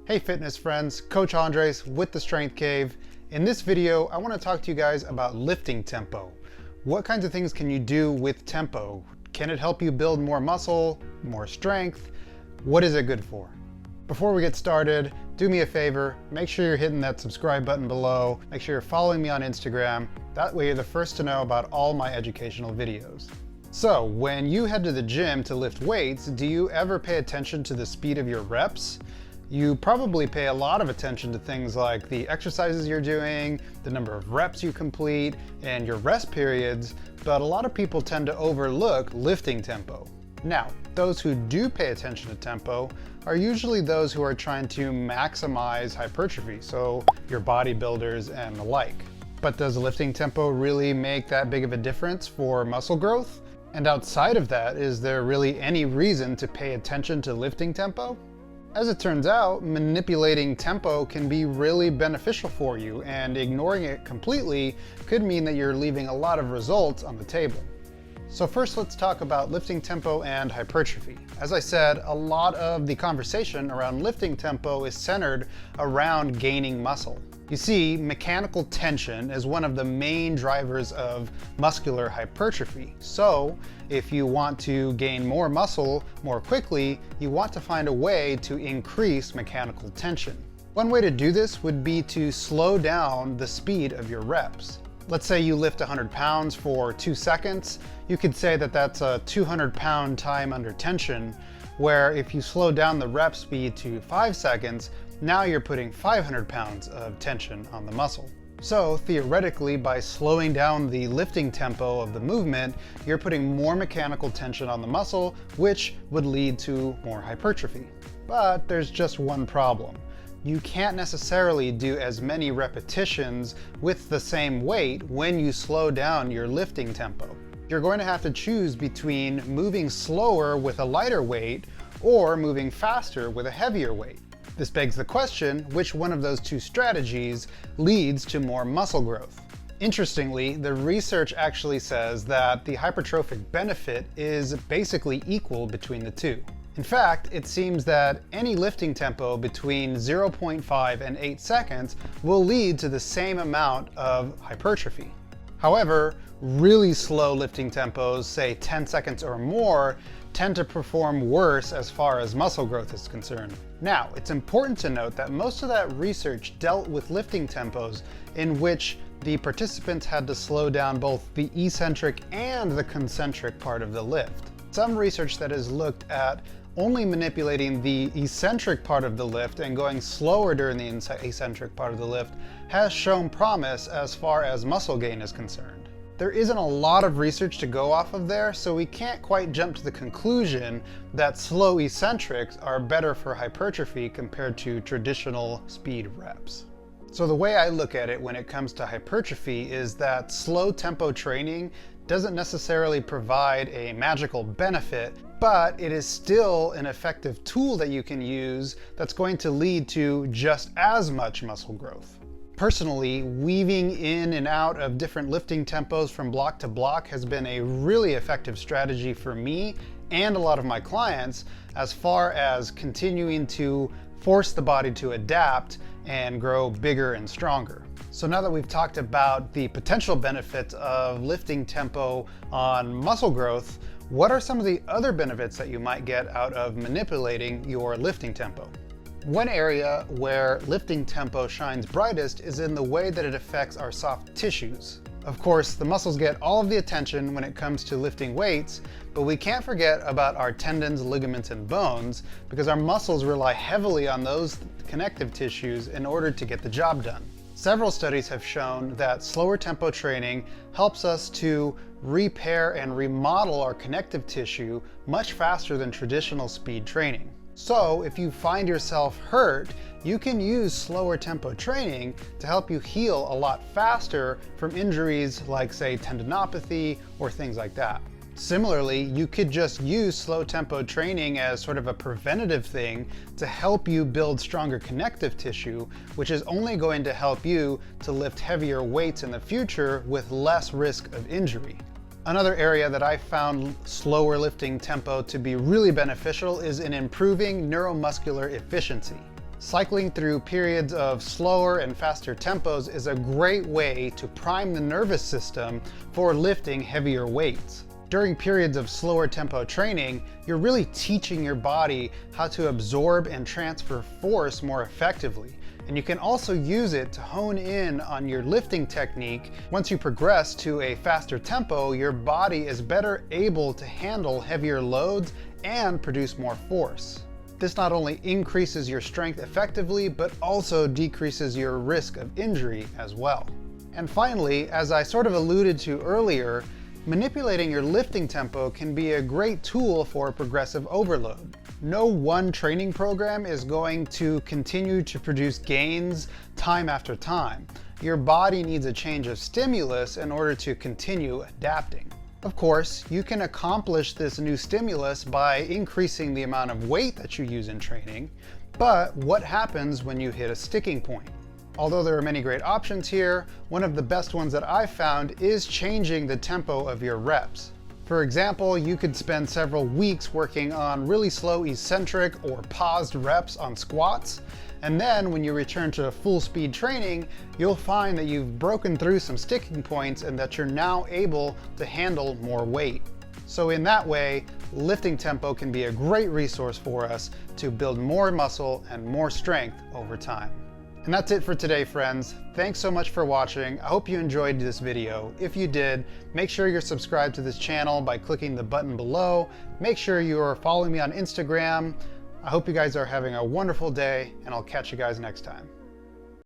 Hey fitness friends, Coach Andres with The Strength Cave. In this video, I want to talk to you guys about lifting tempo. What kinds of things can you do with tempo? Can it help you build more muscle, more strength? What is it good for? Before we get started, do me a favor, make sure you're hitting that subscribe button below. Make sure you're following me on Instagram. That way you're the first to know about all my educational videos. So, when you head to the gym to lift weights, do you ever pay attention to the speed of your reps? You probably pay a lot of attention to things like the exercises you're doing, the number of reps you complete, and your rest periods, but a lot of people tend to overlook lifting tempo. Now, those who do pay attention to tempo are usually those who are trying to maximize hypertrophy, so your bodybuilders and the like. But does lifting tempo really make that big of a difference for muscle growth? And outside of that, is there really any reason to pay attention to lifting tempo? As it turns out, manipulating tempo can be really beneficial for you, and ignoring it completely could mean that you're leaving a lot of results on the table. So first, let's talk about lifting tempo and hypertrophy. As I said, a lot of the conversation around lifting tempo is centered around gaining muscle. You see, mechanical tension is one of the main drivers of muscular hypertrophy. So, if you want to gain more muscle more quickly, you want to find a way to increase mechanical tension. One way to do this would be to slow down the speed of your reps. Let's say you lift 100 pounds for 2 seconds. You could say that that's a 200-pound time under tension, where if you slow down the rep speed to 5 seconds, now you're putting 500 pounds of tension on the muscle. So theoretically, by slowing down the lifting tempo of the movement, you're putting more mechanical tension on the muscle, which would lead to more hypertrophy. But there's just one problem. You can't necessarily do as many repetitions with the same weight when you slow down your lifting tempo. You're going to have to choose between moving slower with a lighter weight or moving faster with a heavier weight. This begs the question, which one of those two strategies leads to more muscle growth? Interestingly, the research actually says that the hypertrophic benefit is basically equal between the two. In fact, it seems that any lifting tempo between 0.5 and 8 seconds will lead to the same amount of hypertrophy. However, really slow lifting tempos, say 10 seconds or more, tend to perform worse as far as muscle growth is concerned. Now, it's important to note that most of that research dealt with lifting tempos in which the participants had to slow down both the eccentric and the concentric part of the lift. Some research that has looked at only manipulating the eccentric part of the lift and going slower during the eccentric part of the lift has shown promise as far as muscle gain is concerned. There isn't a lot of research to go off of there, so we can't quite jump to the conclusion that slow eccentrics are better for hypertrophy compared to traditional speed reps. So the way I look at it when it comes to hypertrophy is that slow tempo training doesn't necessarily provide a magical benefit, but it is still an effective tool that you can use that's going to lead to just as much muscle growth. Personally, weaving in and out of different lifting tempos from block to block has been a really effective strategy for me and a lot of my clients as far as continuing to force the body to adapt and grow bigger and stronger. So now that we've talked about the potential benefits of lifting tempo on muscle growth, what are some of the other benefits that you might get out of manipulating your lifting tempo? One area where lifting tempo shines brightest is in the way that it affects our soft tissues. Of course, the muscles get all of the attention when it comes to lifting weights, but we can't forget about our tendons, ligaments, and bones because our muscles rely heavily on those connective tissues in order to get the job done. Several studies have shown that slower tempo training helps us to repair and remodel our connective tissue much faster than traditional speed training. So if you find yourself hurt, you can use slower tempo training to help you heal a lot faster from injuries like, say, tendinopathy or things like that. Similarly, you could just use slow tempo training as sort of a preventative thing to help you build stronger connective tissue, which is only going to help you to lift heavier weights in the future with less risk of injury. Another area that I found slower lifting tempo to be really beneficial is in improving neuromuscular efficiency. Cycling through periods of slower and faster tempos is a great way to prime the nervous system for lifting heavier weights. During periods of slower tempo training, you're really teaching your body how to absorb and transfer force more effectively. And you can also use it to hone in on your lifting technique. Once you progress to a faster tempo, your body is better able to handle heavier loads and produce more force. This not only increases your strength effectively, but also decreases your risk of injury as well. And finally, as I sort of alluded to earlier, manipulating your lifting tempo can be a great tool for progressive overload. No one training program is going to continue to produce gains time after time. Your body needs a change of stimulus in order to continue adapting. Of course, you can accomplish this new stimulus by increasing the amount of weight that you use in training, but what happens when you hit a sticking point? Although there are many great options here, one of the best ones that I've found is changing the tempo of your reps. For example, you could spend several weeks working on really slow eccentric or paused reps on squats, and then when you return to full speed training, you'll find that you've broken through some sticking points and that you're now able to handle more weight. So in that way, lifting tempo can be a great resource for us to build more muscle and more strength over time. And that's it for today, friends. Thanks so much for watching. I hope you enjoyed this video. If you did, make sure you're subscribed to this channel by clicking the button below. Make sure you are following me on Instagram. I hope you guys are having a wonderful day, and I'll catch you guys next time.